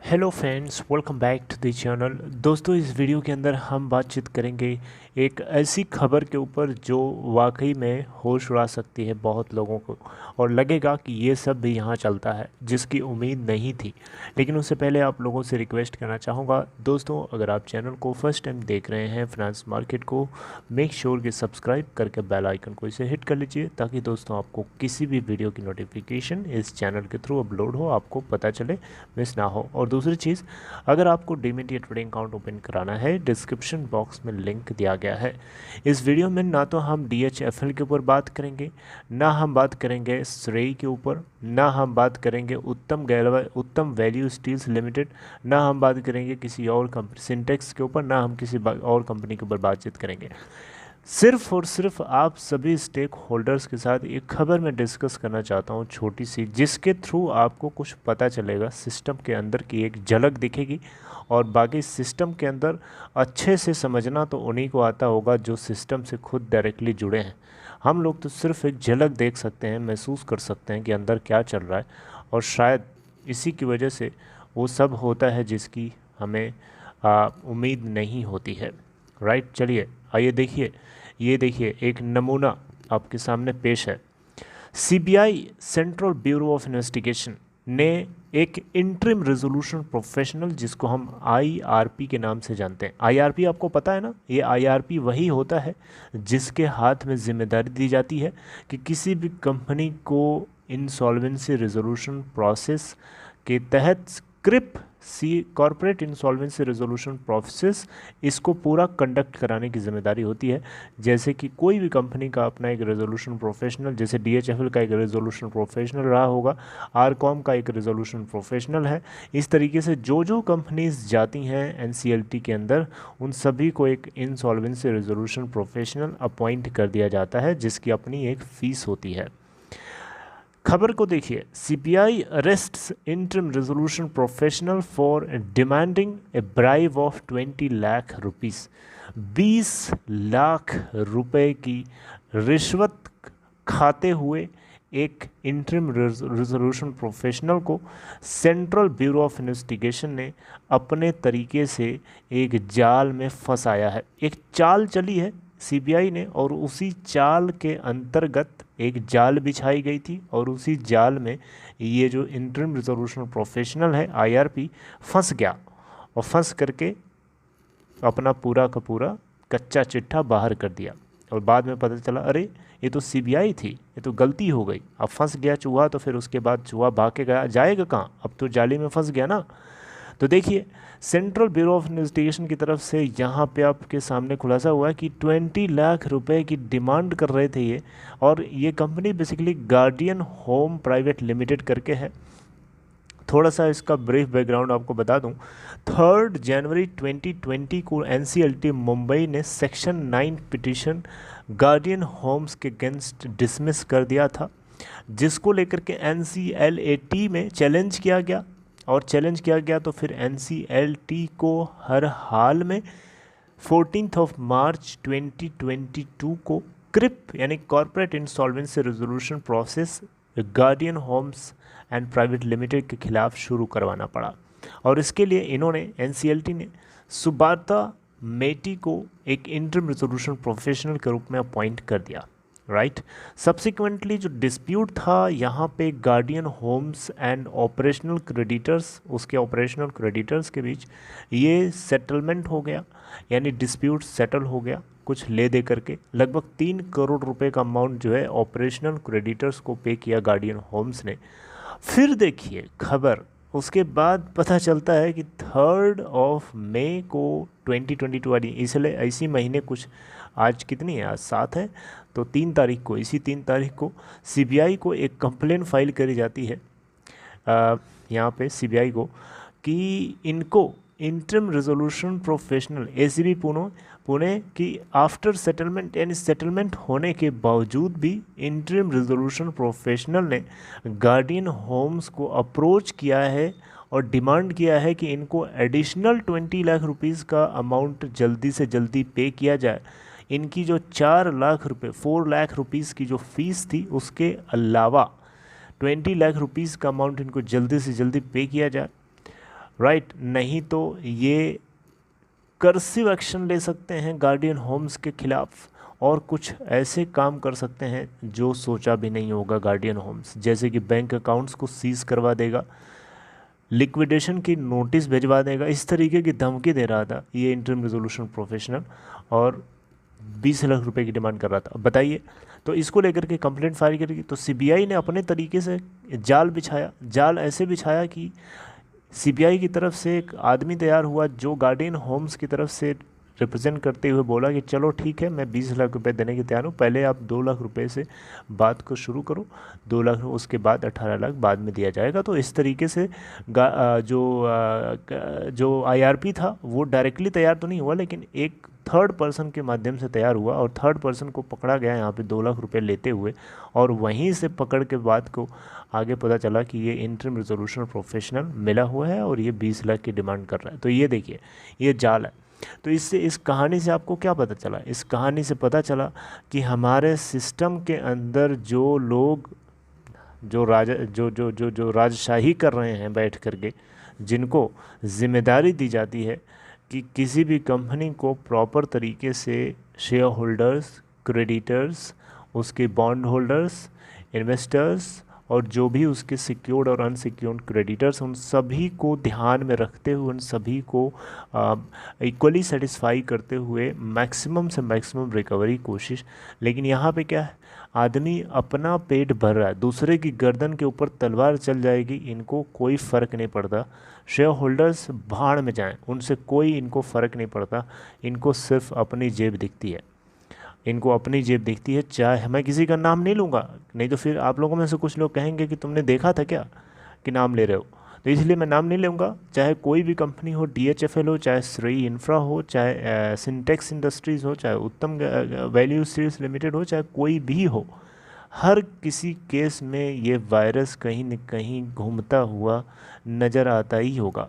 Hello friends, welcome back to the channel. दोस्तों, इस video के अंदर हम बातचीत करेंगे एक ऐसी खबर के ऊपर जो वाकई में होश उड़ा सकती है बहुत लोगों को, और लगेगा कि ये सब भी यहाँ चलता है, जिसकी उम्मीद नहीं थी। लेकिन उससे पहले आप लोगों से रिक्वेस्ट करना चाहूँगा, दोस्तों अगर आप चैनल को फर्स्ट टाइम देख रहे हैं फाइनेंस मार्केट को, मेक श्योर कि सब्सक्राइब करके बेल आइकन को इसे हिट कर लीजिए, ताकि दोस्तों आपको किसी भी वीडियो की नोटिफिकेशन इस चैनल के थ्रू अपलोड हो आपको पता चले, मिस ना हो। और दूसरी चीज़, अगर आपको डीमैट या ट्रेडिंग अकाउंट ओपन कराना है, डिस्क्रिप्शन बॉक्स में लिंक दिया गया है। इस वीडियो में ना तो हम DHFL के ऊपर बात करेंगे, ना हम बात करेंगे श्रेय के ऊपर, ना हम बात करेंगे उत्तम वैल्यू स्टील्स लिमिटेड, ना हम बात करेंगे किसी और कंपनी सिंटेक्स के ऊपर, ना हम किसी और कंपनी के ऊपर बातचीत करेंगे। सिर्फ और सिर्फ आप सभी स्टेक होल्डर्स के साथ एक खबर मैं डिस्कस करना चाहता हूँ, छोटी सी, जिसके थ्रू आपको कुछ पता चलेगा, सिस्टम के अंदर की एक झलक दिखेगी। और बाकी सिस्टम के अंदर अच्छे से समझना तो उन्हीं को आता होगा जो सिस्टम से खुद डायरेक्टली जुड़े हैं। हम लोग तो सिर्फ एक झलक देख सकते हैं, महसूस कर सकते हैं कि अंदर क्या चल रहा है, और शायद इसी की वजह से वो सब होता है जिसकी हमें उम्मीद नहीं होती है। राइट, चलिए आइए देखिए, ये देखिए एक नमूना आपके सामने पेश है। CBI central bureau of investigation ने एक इंटरिम रेजोल्यूशन प्रोफेशनल, जिसको हम IRP के नाम से जानते हैं। IRP आपको पता है ना, ये IRP वही होता है जिसके हाथ में जिम्मेदारी दी जाती है कि किसी भी कंपनी को इंसॉल्वेंसी रेजोल्यूशन प्रोसेस के तहत कॉर्पोरेट इंसॉल्वेंसी रेजोल्यूशन प्रोसेस, इसको पूरा कंडक्ट कराने की जिम्मेदारी होती है। जैसे कि कोई भी कंपनी का अपना एक रेजोल्यूशन प्रोफेशनल, जैसे DHFL का एक रेजोल्यूशन प्रोफेशनल रहा होगा, आरकॉम का एक रेजोल्यूशन प्रोफेशनल है। इस तरीके से जो जो कंपनीज जाती हैं NCLT के अंदर, उन सभी को एक इंसॉल्वेंसी रेजोल्यूशन प्रोफेशनल अपॉइंट कर दिया जाता है, जिसकी अपनी एक फ़ीस होती है। खबर को देखिए, CBI अरेस्ट्स interim resolution professional for demanding A bribe of 20 lakh rupees. 20 lakh रुपए की रिश्वत खाते हुए एक इंटरिम रेजोल्यूशन प्रोफेशनल को सेंट्रल ब्यूरो ऑफ इन्वेस्टिगेशन ने अपने तरीके से एक जाल में फंसाया है। एक चाल चली है CBI ने, और उसी चाल के अंतर्गत एक जाल बिछाई गई थी, और उसी जाल में ये जो इंटरिम रिजोल्यूशन प्रोफेशनल है IRP फंस गया, और फंस करके अपना पूरा का पूरा कच्चा चिट्ठा बाहर कर दिया। और बाद में पता चला, अरे ये तो CBI थी, ये तो गलती हो गई। अब फंस गया चूहा, तो फिर उसके बाद चूहा भाग के गया, जाएगा कहाँ, अब तो जाली में फंस गया ना। तो देखिए, सेंट्रल ब्यूरो ऑफ इन्वेस्टिगेशन की तरफ से यहाँ पे आपके सामने खुलासा हुआ है कि 20 लाख रुपए की डिमांड कर रहे थे ये, और ये company basically guardian home private limited करके है। थोड़ा सा इसका ब्रीफ बैकग्राउंड आपको बता दूं। 3 जनवरी 2020 को NCLT मुंबई ने सेक्शन 9 पिटीशन गार्डियन होम्स के अगेंस्ट डिसमिस कर दिया था, जिसको लेकर के NCLAT में चैलेंज किया गया। और चैलेंज किया गया तो फिर NCLT को हर हाल में 14 मार्च 2022 को क्रिप यानी corporate insolvency resolution process guardian homes and private limited के खिलाफ शुरू करवाना पड़ा। और इसके लिए इन्होंने NCLT ने सुब्रता मेटी को एक इंटरिम रेजोल्यूशन प्रोफेशनल के रूप में अपॉइंट कर दिया। राइट, सब्सिक्वेंटली जो डिस्प्यूट था यहाँ पे guardian homes and operational creditors, उसके ऑपरेशनल क्रेडिटर्स के बीच ये सेटलमेंट हो गया, यानी डिस्प्यूट सेटल हो गया कुछ ले दे करके। लगभग 3 करोड़ रुपए का अमाउंट जो है ऑपरेशनल क्रेडिटर्स को पे किया गार्डियन होम्स ने। फिर देखिए खबर, उसके बाद पता चलता है कि 3 मई को 2022 वाली, इसलिए इसी महीने कुछ, आज कितनी है, आज 7 है, तो 3 तारीख को, इसी 3 तारीख को CBI को एक कंप्लेन फाइल करी जाती है यहाँ पे CBI को, कि इनको interim resolution professional ACB Pune की आफ्टर सेटलमेंट, यानी सेटलमेंट होने के बावजूद भी इंटरिम रेजोल्यूशन प्रोफेशनल ने गार्डियन होम्स को अप्रोच किया है और डिमांड किया है कि इनको एडिशनल 20 लाख रुपीज़ का अमाउंट जल्दी से जल्दी पे किया जाए। इनकी जो 4 लाख रुपए, 4 लाख रुपीज़ की जो फ़ीस थी, उसके अलावा 20 लाख रुपीज़ का अमाउंट इनको जल्दी से जल्दी पे किया जाए। राइट। नहीं तो ये कर्सिव एक्शन ले सकते हैं गार्डियन होम्स के खिलाफ, और कुछ ऐसे काम कर सकते हैं जो सोचा भी नहीं होगा गार्डियन होम्स, जैसे कि बैंक अकाउंट्स को सीज करवा देगा, लिक्विडेशन की नोटिस भिजवा देगा। इस तरीके की धमकी दे रहा था ये इंटरिम रेजोल्यूशन प्रोफेशनल, और 20 लाख रुपए की डिमांड कर रहा था। अब बताइए, तो इसको लेकर के कंप्लेंट फाइल करेगी। तो सीबीआई ने अपने तरीके से जाल बिछाया, जाल ऐसे बिछाया कि सीबीआई की तरफ से एक आदमी तैयार हुआ जो गार्डियन होम्स की तरफ से रिप्रेजेंट करते हुए बोला कि चलो ठीक है, मैं 20 लाख रुपए देने के तैयार हूँ, पहले आप 2 लाख रुपए से बात को शुरू करो, 2 लाख, उसके बाद 18 लाख बाद में दिया जाएगा। तो इस तरीके से जो आईआरपी था वो डायरेक्टली तैयार तो नहीं हुआ, लेकिन एक थर्ड पर्सन के माध्यम से तैयार हुआ, और थर्ड पर्सन को पकड़ा गया यहाँ पे 2 लाख रुपए लेते हुए, और वहीं से पकड़ के बाद को आगे पता चला कि ये इंटरिम रेजोल्यूशन प्रोफेशनल मिला हुआ है और ये 20 लाख की डिमांड कर रहा है। तो ये देखिए, ये जाल है। तो इससे, इस कहानी से आपको क्या पता चला? इस कहानी से पता चला कि हमारे सिस्टम के अंदर जो लोग जो राजशाही कर रहे हैं बैठ करके, जिनको जिम्मेदारी दी जाती है कि किसी भी कंपनी को प्रॉपर तरीके से शेयर होल्डर्स, क्रेडिटर्स, उसके बॉन्ड होल्डर्स, इन्वेस्टर्स, और जो भी उसके सिक्योर्ड और अनसिक्योर्ड क्रेडिटर्स, उन सभी को ध्यान में रखते हुए, उन सभी को इक्वली सेटिस्फाई करते हुए मैक्सिमम से मैक्सिमम रिकवरी कोशिश। लेकिन यहाँ पे क्या है, आदमी अपना पेट भर रहा है, दूसरे की गर्दन के ऊपर तलवार चल जाएगी, इनको कोई फ़र्क नहीं पड़ता। शेयर होल्डर्स भाड़ में जाएं, उनसे कोई इनको फ़र्क नहीं पड़ता, इनको सिर्फ अपनी जेब दिखती है, इनको अपनी जेब दिखती है। चाहे मैं किसी का नाम नहीं लूँगा, नहीं तो फिर आप लोगों में से कुछ लोग कहेंगे कि तुमने देखा था क्या कि नाम ले रहे हो, तो इसलिए मैं नाम नहीं लूँगा। चाहे कोई भी कंपनी हो, DHFL हो, चाहे श्रेय इंफ्रा हो, चाहे सिंटेक्स इंडस्ट्रीज़ हो, चाहे उत्तम वैल्यू सीड्स लिमिटेड हो, चाहे कोई भी हो, हर किसी केस में ये वायरस कहीं न कहीं घूमता हुआ नज़र आता ही होगा।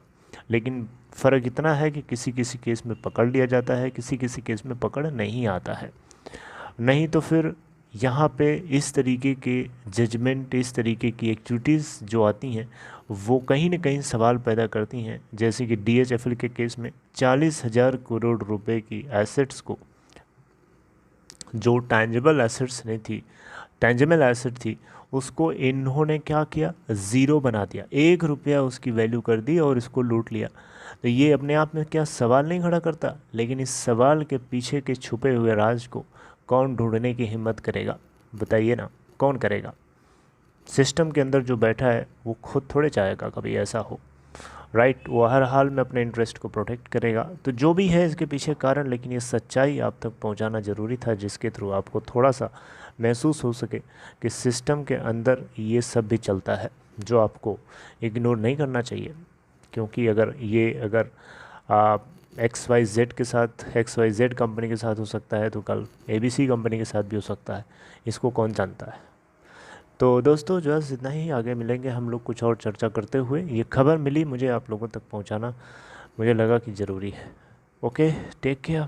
लेकिन फ़र्क इतना है कि किसी किसी केस में पकड़ लिया जाता है, किसी किसी केस में पकड़ नहीं आता है। नहीं तो फिर यहाँ पे इस तरीके के जजमेंट, इस तरीके की एक्टिविटीज़ जो आती हैं, वो कहीं न कहीं सवाल पैदा करती हैं। जैसे कि DHFL के केस में 40,000 करोड़ रुपए की एसेट्स को, जो टैंजिबल एसेट्स नहीं थी, टैंजिबल एसेट थी, उसको इन्होंने क्या किया, ज़ीरो बना दिया, 1 रुपया उसकी वैल्यू कर दी और इसको लूट लिया। तो ये अपने आप में क्या सवाल नहीं खड़ा करता? लेकिन इस सवाल के पीछे के छुपे हुए राज को कौन ढूंढने की हिम्मत करेगा? बताइए ना, कौन करेगा? सिस्टम के अंदर जो बैठा है वो खुद थोड़े चाहेगा कभी ऐसा हो, राइट। वो हर हाल में अपने इंटरेस्ट को प्रोटेक्ट करेगा। तो जो भी है इसके पीछे कारण, लेकिन ये सच्चाई आप तक पहुंचाना ज़रूरी था, जिसके थ्रू आपको थोड़ा सा महसूस हो सके कि सिस्टम के अंदर ये सब भी चलता है, जो आपको इग्नोर नहीं करना चाहिए। क्योंकि अगर XYZ के साथ, XYZ कंपनी के साथ हो सकता है, तो कल ABC कंपनी के साथ भी हो सकता है, इसको कौन जानता है। तो दोस्तों जो है इतना ही, आगे मिलेंगे हम लोग कुछ और चर्चा करते हुए। ये खबर मिली मुझे, आप लोगों तक पहुंचाना मुझे लगा कि ज़रूरी है। Okay, take care.